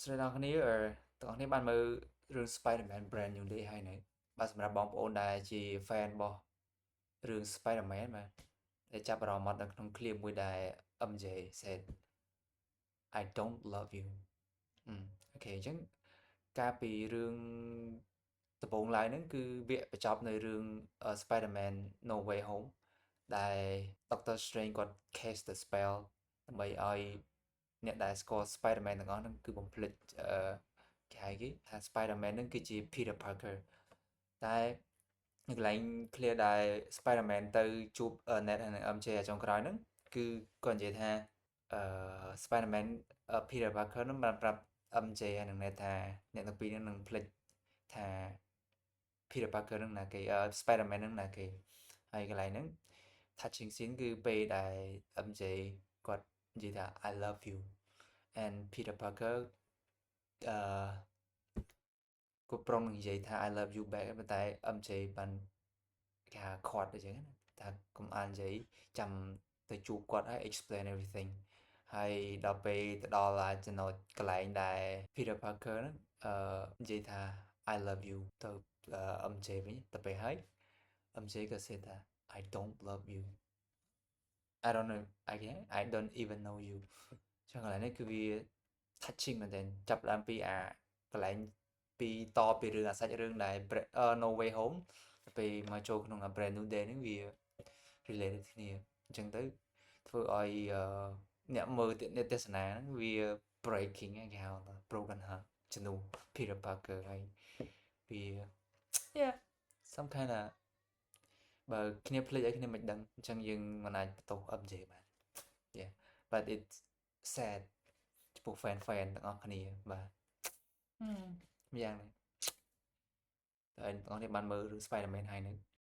ស្រីទាំងគ្នាទាំងគ្នាបានមើលរឿង Spider-Man Brand New Day ហើយនៅបាទសម្រាប់បងប្អូនដែលជា fan របស់រឿង Spider-Man បាទដែលចាប់អារម្មណ៍មកនៅក្នុង clip មួយដែល MJ said I don't love you អូខេអញ្ចឹងកាលពីរឿងដំបូងឡើយហ្នឹងគឺវគ្គបញ្ចប់នៅរឿង Spider-Man No Way Home ដែល Doctor Strange គាត់ cast the spell ដើម្បីឲ្យអ្នកដែលស្គាល់ Spider-Man ទាំងអស់ហ្នឹងគឺបំភ្លេចគេហៅគេថា Spider-Man ហ្នឹងគឺជា Peter Parker តែនៅកន្លែង clear ដែល Spider-Man ទៅជួប Ned ហើយនិង MJ ចុងក្រោយហ្នឹងគឺគាត់និយាយថាអឺ Spider-Man Peter Parker ហ្នឹងបានប្រាប់ MJ ហើយនិង Ned ថាអ្នកទាំងពីរហ្នឹងនឹងភ្លេចថា Peter Parker ហ្នឹងណាគេSpider-Man ហ្នឹងណាគេហើយកន្លែងហ្នឹង touching scene គឺពេលដែល MJ គាត់និយាយថា I love you and Peter Parker អឺគាត់ប្រុងនឹងនិយាយថា I love you back ប៉ុន្តែ MJ បានគេហៅខាត់អញ្ចឹងណាថាកុំអាននិយាយចាំទៅជួបគាត់ហើយ explain everything ហើយដល់ពេលទៅដល់ចំណុចកន្លែងដែល Peter Parker ហ្នឹងនិយាយថា I love you ទៅ MJ វិញទៅពេលហើយ MJ ក៏ say ថា I don't love you I don't know I don't even know you ចឹងកន្លែងនេះគឺវា touching មែនទែនចាប់ផ្ដើមពីកន្លែងពីតពីរឿងសាច់រឿងដែល No Way Home ពេលមកចូលក្នុង Brand New Day ហ្នឹងវា related គ្នាអញ្ចឹងទៅធ្វើឲ្យអ្នកមើលអ្នកទេសនាហ្នឹងវា breaking គេហៅថា broken heart ជំនួស Peter Parker ហើយវា yeah some kind of បើគ្នាភ្លេចឲ្យគ្នាមិនដឹងអញ្ចឹងយើងមិនអាចបន្ទោស MJ បាន yeah but it's sad ចំពោះ fan ទាំងអស់គ្នាបាទម្យ៉ាងនេះតែអ្នកទាំងអស់គ្នាបានមើលរឿង Spider-Man ហើយនៅ